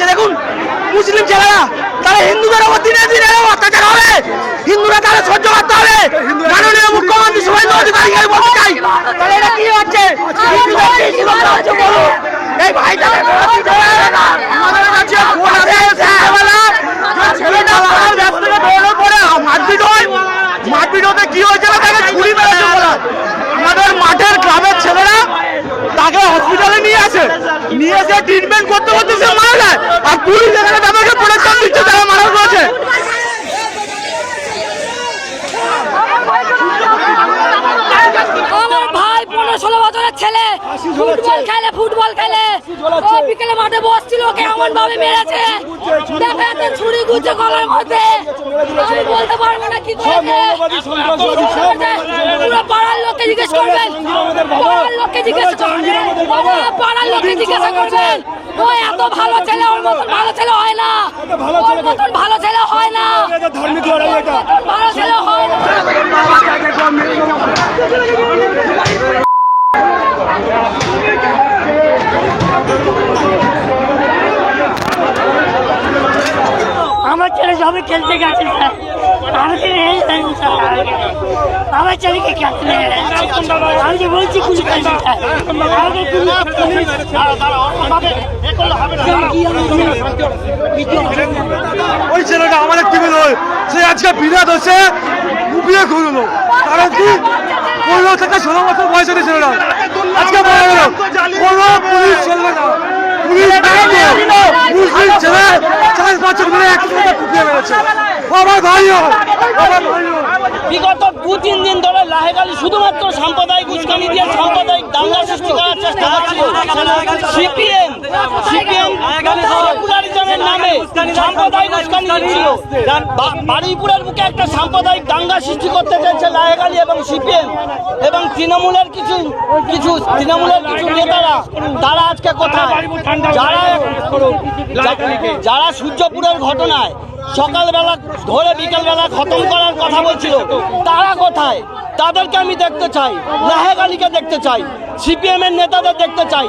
হচ্ছে দেখুন মুসলিম ছেলেরা তারা হিন্দুদের উপর দিনে দিনে অত্যাচার হবে, হিন্দুরা তাহলে সহ্য করতে হবে। মাননীয় মুখ্যমন্ত্রী শুভেন্দু অধিকারীকে আমি বলতে চাই তাহলে এটা কি হচ্ছে, এই ভাইটাকে আমাদের কাছে ফোন আছে ছেলেটা ব্যাগ থেকে বেরোনোর পরে মারপিট হতে কি হয়েছে তাকে ছুরি মেরেছে বলা। আমাদের মাঠের গ্রামের ছেলেরা তাকে হসপিটালে নিয়ে এসে ট্রিটমেন্ট করতে করতে সে মারা যায়, আর পুলিশ এখানে তাদেরকে প্রোটেকশন দিচ্ছে তারা মারা রয়েছে। আমার ভাই 15-16 বছরের ছেলে ফুটবল খেলে বিকেলে মাঠে বসছিল, ওকে এমন ভাবে মেরেছে, দেখা যাচ্ছে ছুরি গুজে গলার মধ্যে। আমি বলতে পারবো না কি করেছে, পুরো পাড়ার লোককে জিজ্ঞেস করবেন, পাড়ার লোককে জিজ্ঞাসা করবেন। ও এত ভালো ছেলে, ওর মতন ভালো ছেলে হয় না, ওর মতন ভালো ছেলে হয় না, ভালো ছেলে হয় না। আমার ছেলে সবাই খেলতে গেছে স্যার, আমার ছেলেকে খেলতে আমি যে বলছি কুলি খেলতে ওই ছেলেটা আমাদের টিমে নয়, সে আজকে বিরাট হচ্ছে মুভিয়ে ঘুরলো, কারণ কি 15 থেকে 16 বছর বয়সের ছেলেরা আজকে মারা গেল। কোনো পুলিশ চলবে না, মুসলিম ছেলে 4 বছর ধরে একসাথে কুপিয়ে মেরেছে। আমার ভাইও বিগত 2-3 দিন ধরে লাহেগালি শুধুমাত্র সাম্প্রদায়িক উস্কানি দিয়ে সাম্প্রদায়িক দাঙ্গা সৃষ্টি করার চেষ্টা করছিল সিপিএম সেকুলারিজমের নামে সাম্প্রদায়িক উস্কানি দিচ্ছিল। বারুইপুরের বুকে একটা সাম্প্রদায়িক দাঙ্গা সৃষ্টি করতে চাইছে লাহেগালি এবং সিপিএম এবং তৃণমূলের কিছু নেতারা। তারা আজকে কোথায়? যারা সূর্যপুরের ঘটনায় সকালবেলা ধরে বিকেলবেলা খতম করার কথা বলছিল, তারা কোথায়? তাদেরকে আমি দেখতে চাই, লাহেগালিকে দেখতে চাই, সিপিএম এর নেতাদের দেখতে চাই।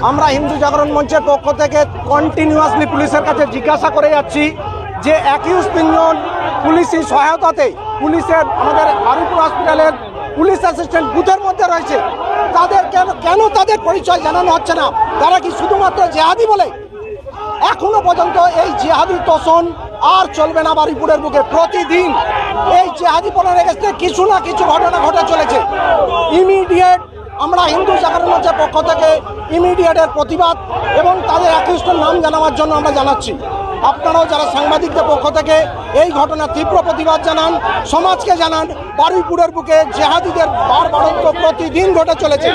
আমরা হিন্দু জাগরণ মঞ্চের পক্ষ থেকে কন্টিনিউয়াসলি পুলিশের কাছে জিজ্ঞাসা করে যাচ্ছি যে অ্যাকিউজ 3 জন পুলিশি সহায়তাতে পুলিশের আমাদের বারুইপুর হসপিটালের পুলিশ অ্যাসিস্ট্যান্ট বুথের মধ্যে রয়েছে, তাদের কেন তাদের পরিচয় জানানো হচ্ছে না? তারা কি শুধুমাত্র জেহাদি বলে? এখনো পর্যন্ত এই জেহাদি তোষণ আর চলবে না। বারুইপুরের বুকে প্রতিদিন এই জেহাদি পড়ার এগেস্টে কিছু না কিছু ঘটনা ঘটে চলেছে। ইমিডিয়েট আমরা হিন্দু জাগরণ মঞ্চের পক্ষ থেকে ইমিডিয়েটের প্রতিবাদ এবং তাদের অ্যাকিউজদের নাম জানাবার জন্য আমরা জানাচ্ছি। আপনারাও যারা সাংবাদিকদের পক্ষ থেকে এই ঘটনার তীব্র প্রতিবাদ জানান, সমাজকে জানান। বারুইপুরের বুকে জেহাদিদের বারবারত্ব প্রতিদিন ঘটে চলেছে।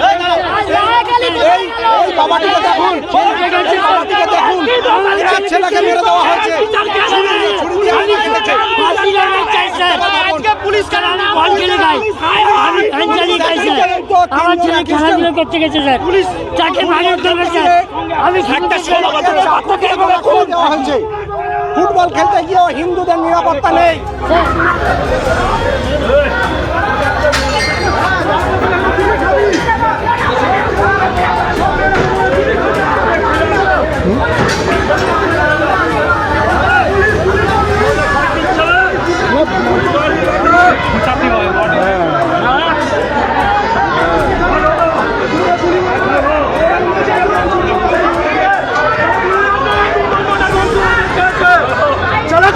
এই বাবাটিকে দেখুন, ছেলেকে মেরে দেওয়া হয়েছে, আমার ছেলে খেলাধুলো করতে গেছে স্যার, তাকে মারার দরকার স্যার। আমি ফুটবল খেলতে গিয়েও হিন্দুদের নিরাপত্তা নেই।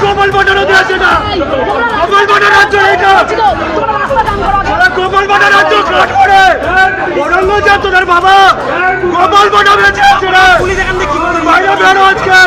গোপাল বটানো দিয়েছে না, গোপাল বটা রাজ্য এটা, গোপাল বটা রাজ্য কাট করে বরঙ্গ যা তোদের বাবা গোপাল বটা বেঁচে আছে রে, বাইরে বেরো আজকে।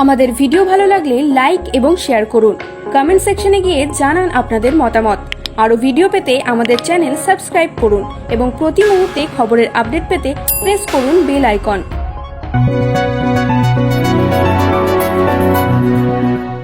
আমাদের ভিডিও ভালো লাগলে লাইক এবং শেয়ার করুন। কমেন্ট সেকশনে গিয়ে জানান আপনাদের মতামত। আরও ভিডিও পেতে আমাদের চ্যানেল সাবস্ক্রাইব করুন এবং প্রতি মুহূর্তে খবরের আপডেট পেতে প্রেস করুন বেল আইকন।